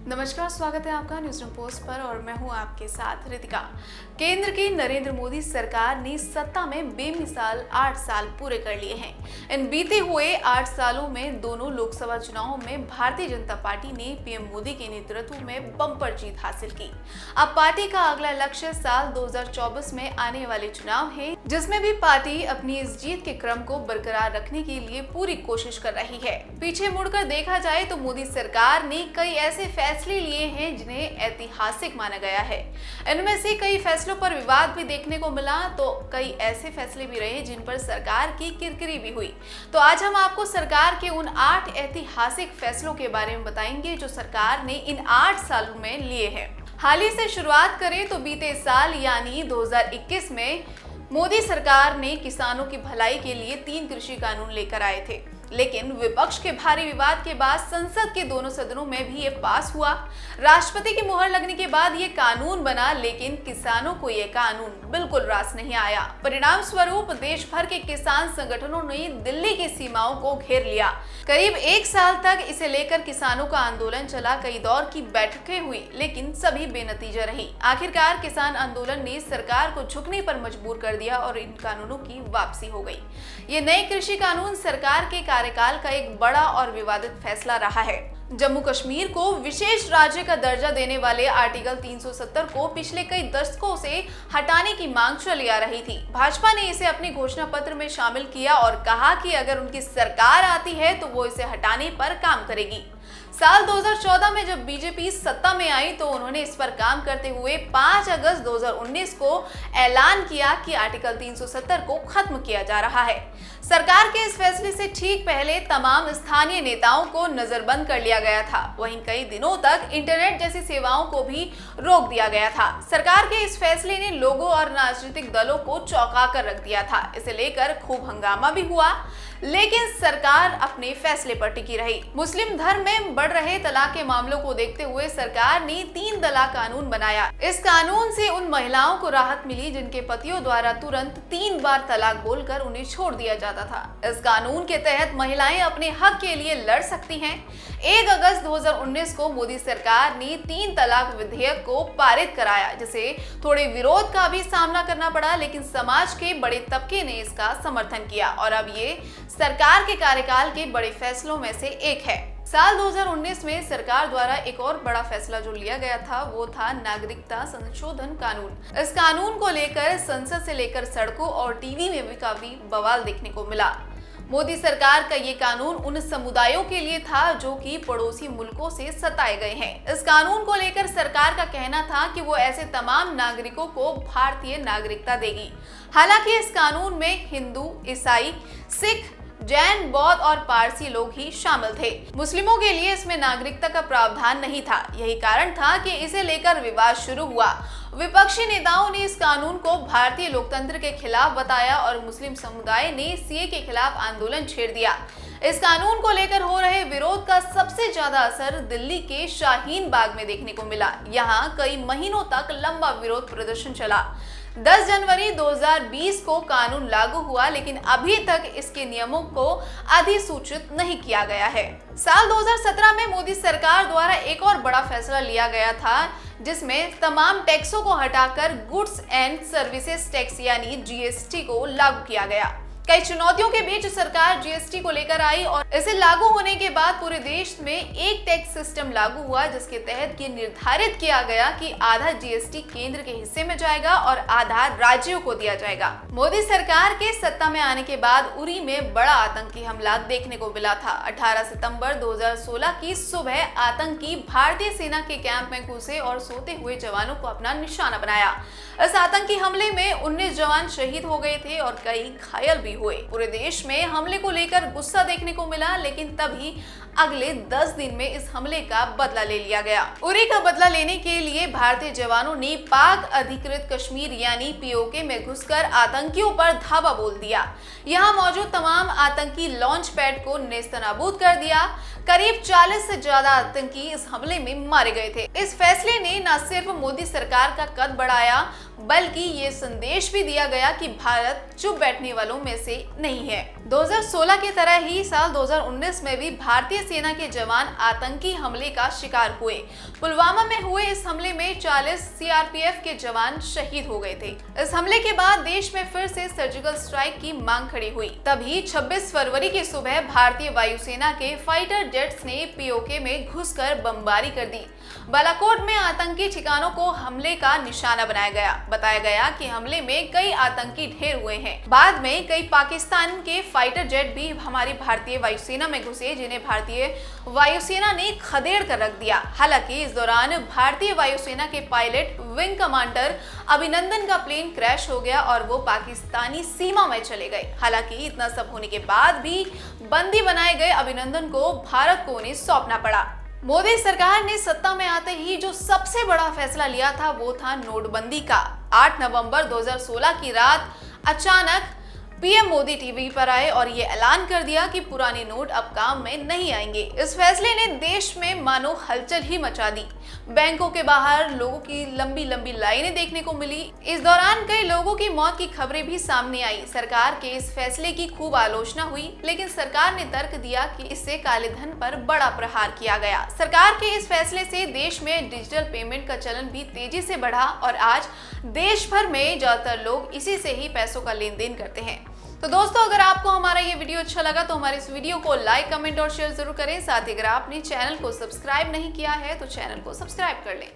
नमस्कार, स्वागत है आपका न्यूज़ रूम पोस्ट पर और मैं हूं आपके साथ रितिका। केंद्र की नरेंद्र मोदी सरकार ने सत्ता में बेमिसाल 8 साल पूरे कर लिए हैं। इन बीते हुए 8 सालों में दोनों लोकसभा चुनावों में भारतीय जनता पार्टी ने पीएम मोदी के नेतृत्व में बम्पर जीत हासिल की। अब पार्टी का अगला लक्ष्य साल 2024 में आने वाले चुनाव है, जिसमें भी पार्टी अपनी इस जीत के क्रम को बरकरार रखने के लिए पूरी कोशिश कर रही है। पीछे मुड़कर देखा जाए तो मोदी सरकार ने कई ऐसे फैसले लिए हैं जिन्हें ऐतिहासिक माना गया है। इनमें से कई फैसलों पर विवाद भी देखने को मिला, तो कई ऐसे फैसले भी रहे जिन पर सरकार की किरकिरी भी हुई। तो आज हम आपको सरकार के उन 8 ऐतिहासिक फैसलों के बारे में बताएंगे जो सरकार ने इन 8 सालों में लिए हैं। हाल ही से शुरुआत करें तो बीते साल यानी 2021 में मोदी सरकार ने किसानों की भलाई के लिए 3 कृषि कानून लेकर आए थे, लेकिन विपक्ष के भारी विवाद के बाद संसद के दोनों सदनों में भी ये पास हुआ। राष्ट्रपति की मुहर लगने के बाद ये कानून बना, लेकिन किसानों को ये कानून बिल्कुल रास नहीं आया। परिणाम स्वरूप देश भर के किसान संगठनों ने दिल्ली की सीमाओं को घेर लिया। करीब 1 साल तक इसे लेकर किसानों का आंदोलन चला। कई दौर की बैठकें हुई, लेकिन सभी बेनतीजा रही। आखिरकार किसान आंदोलन ने सरकार को झुकने पर मजबूर कर दिया और इन कानूनों की वापसी हो गई। ये नए कृषि कानून सरकार के कार्यकाल का एक बड़ा और विवादित फैसला रहा है। जम्मू कश्मीर को विशेष राज्य का दर्जा देने वाले आर्टिकल 370 को पिछले कई दशकों से हटाने की मांग चली आ रही थी। भाजपा ने इसे अपने घोषणा पत्र में शामिल किया और कहा कि अगर उनकी सरकार आती है तो वो इसे हटाने पर काम करेगी। साल 2014 में जब बीजेपी सत्ता में आई तो उन्होंने इस पर काम करते हुए 5 अगस्त 2019 को ऐलान किया कि आर्टिकल 370 को खत्म किया जा रहा है। सरकार के इस फैसले से ठीक पहले तमाम स्थानीय नेताओं को नजरबंद कर लिया गया था। वहीं कई दिनों तक इंटरनेट जैसी सेवाओं को भी रोक दिया गया था। सरकार के इस फैसले ने लोगों और राजनीतिक दलों को चौंका कर रख दिया था। इसे लेकर खूब हंगामा भी हुआ, लेकिन सरकार अपने फैसले पर टिकी रही। मुस्लिम धर्म में बढ़ रहे तलाक के मामलों को देखते हुए सरकार ने 3 तलाक कानून बनाया। इस कानून से उन महिलाओं को राहत मिली जिनके पतियों द्वारा तुरंत 3 बार तलाक बोलकर उन्हें छोड़ दिया जाता था। इस कानून के तहत महिलाएं अपने हक के लिए लड़ सकती हैं। 1 अगस्त 2019 को मोदी सरकार ने 3 तलाक विधेयक को पारित कराया, जिसे थोड़े विरोध का भी सामना करना पड़ा, लेकिन समाज के बड़े तबके ने इसका समर्थन किया और अब ये सरकार के कार्यकाल के बड़े फैसलों में से एक है। साल 2019 में सरकार द्वारा एक और बड़ा फैसला जो लिया गया था वो था नागरिकता संशोधन कानून। इस कानून को लेकर संसद से लेकर सड़कों और टीवी में भी काफी बवाल देखने को मिला। मोदी सरकार का ये कानून उन समुदायों के लिए था जो कि पड़ोसी मुल्कों से सताए गए हैं। इस कानून को लेकर सरकार का कहना था कि वो ऐसे तमाम नागरिकों को भारतीय नागरिकता देगी। हालांकि इस कानून में हिंदू, ईसाई, सिख, जैन, बौद्ध और पारसी लोग ही शामिल थे। मुस्लिमों के लिए इसमें नागरिकता का प्रावधान नहीं था। यही कारण था कि इसे लेकर विवाद शुरू हुआ। विपक्षी नेताओं ने इस कानून को भारतीय लोकतंत्र के खिलाफ बताया और मुस्लिम समुदाय ने सीए के खिलाफ आंदोलन छेड़ दिया। इस कानून को लेकर हो रहे विरोध का सबसे ज्यादा असर दिल्ली के शाहीन बाग में देखने को मिला। यहाँ कई महीनों तक लंबा विरोध प्रदर्शन चला। 10 जनवरी 2020 को कानून लागू हुआ, लेकिन अभी तक इसके नियमों को अधिसूचित नहीं किया गया है। साल 2017 में मोदी सरकार द्वारा एक और बड़ा फैसला लिया गया था, जिसमें तमाम टैक्सों को हटाकर गुड्स एंड सर्विसेज टैक्स यानी जीएसटी को लागू किया गया। कई चुनौतियों के बीच सरकार जीएसटी को लेकर आई और इसे लागू होने के बाद पूरे देश में एक टैक्स सिस्टम लागू हुआ, जिसके तहत ये निर्धारित किया गया कि आधा जीएसटी केंद्र के हिस्से में जाएगा और आधा राज्यों को दिया जाएगा। मोदी सरकार के सत्ता में आने के बाद उरी में बड़ा आतंकी हमला देखने को मिला था। 18 सितंबर 2016 की सुबह आतंकी भारतीय सेना के कैंप में घुसे और सोते हुए जवानों को अपना निशाना बनाया। इस आतंकी हमले में 19 जवान शहीद हो गए थे और कई घायल भी हुए। पूरे देश में हमले को लेकर गुस्सा देखने को मिला, लेकिन तभी अगले 10 दिन में इस हमले का बदला ले लिया गया। उरी का बदला लेने के लिए भारतीय जवानों ने पाक अधिकृत कश्मीर यानी पीओके में घुसकर आतंकियों पर धावा बोल दिया। यहाँ मौजूद तमाम आतंकी लॉन्च पैड को नेस्तनाबूद कर दिया। करीब 40 से ज्यादा आतंकी इस हमले में मारे गए थे। इस फैसले ने न सिर्फ मोदी सरकार का कद बढ़ाया, बल्कि ये संदेश भी दिया गया कि भारत चुप बैठने वालों में से नहीं है। 2016 की तरह ही साल 2019 में भी भारतीय सेना के जवान आतंकी हमले का शिकार हुए। पुलवामा में हुए इस हमले में 40 सीआरपीएफ के जवान शहीद हो गए थे। इस हमले के बाद देश में फिर से सर्जिकल स्ट्राइक की मांग खड़ी हुई। तभी 26 फरवरी की सुबह भारतीय वायुसेना के फाइटर जेट्स ने पीओके में घुसकर बमबारी कर दी। बालाकोट में आतंकी ठिकानों को हमले का निशाना बनाया गया। बताया गया कि हमले में कई आतंकी ढेर हुए हैं। बाद में कई पाकिस्तान के फाइटर जेट भी हमारी भारतीय वायुसेना में घुसे, जिन्हें भारतीय वायुसेना ने खदेड़ कर रख दिया। हालांकि इस दौरान भारतीय वायुसेना के पायलट विंग कमांडर अभिनंदन का प्लेन क्रैश हो गया और वो पाकिस्तानी सीमा में चले गए। हालांकि इतना सब होने के बाद भी बंदी बनाए गए अभिनंदन को भारत को उन्हें सौंपना पड़ा। मोदी सरकार ने सत्ता में आते ही जो सबसे बड़ा फैसला लिया था वो था नोटबंदी का। 8 नवंबर 2016 की रात अचानक पीएम मोदी टीवी पर आए और ये ऐलान कर दिया कि पुराने नोट अब काम में नहीं आएंगे। इस फैसले ने देश में मानो हलचल ही मचा दी। बैंकों के बाहर लोगों की लंबी लंबी लाइनें देखने को मिली। इस दौरान कई लोगों की मौत की खबरें भी सामने आई। सरकार के इस फैसले की खूब आलोचना हुई, लेकिन सरकार ने तर्क दिया कि इससे काले धन पर बड़ा प्रहार किया गया। सरकार के इस फैसले से देश में डिजिटल पेमेंट का चलन भी तेजी से बढ़ा और आज देश भर में ज्यादातर लोग इसी से ही पैसों का लेन देन करते हैं। तो दोस्तों, अगर आपको हमारा ये वीडियो अच्छा लगा तो हमारे इस वीडियो को लाइक, कमेंट और शेयर जरूर करें। साथ ही अगर आपने चैनल को सब्सक्राइब नहीं किया है तो चैनल को सब्सक्राइब कर लें।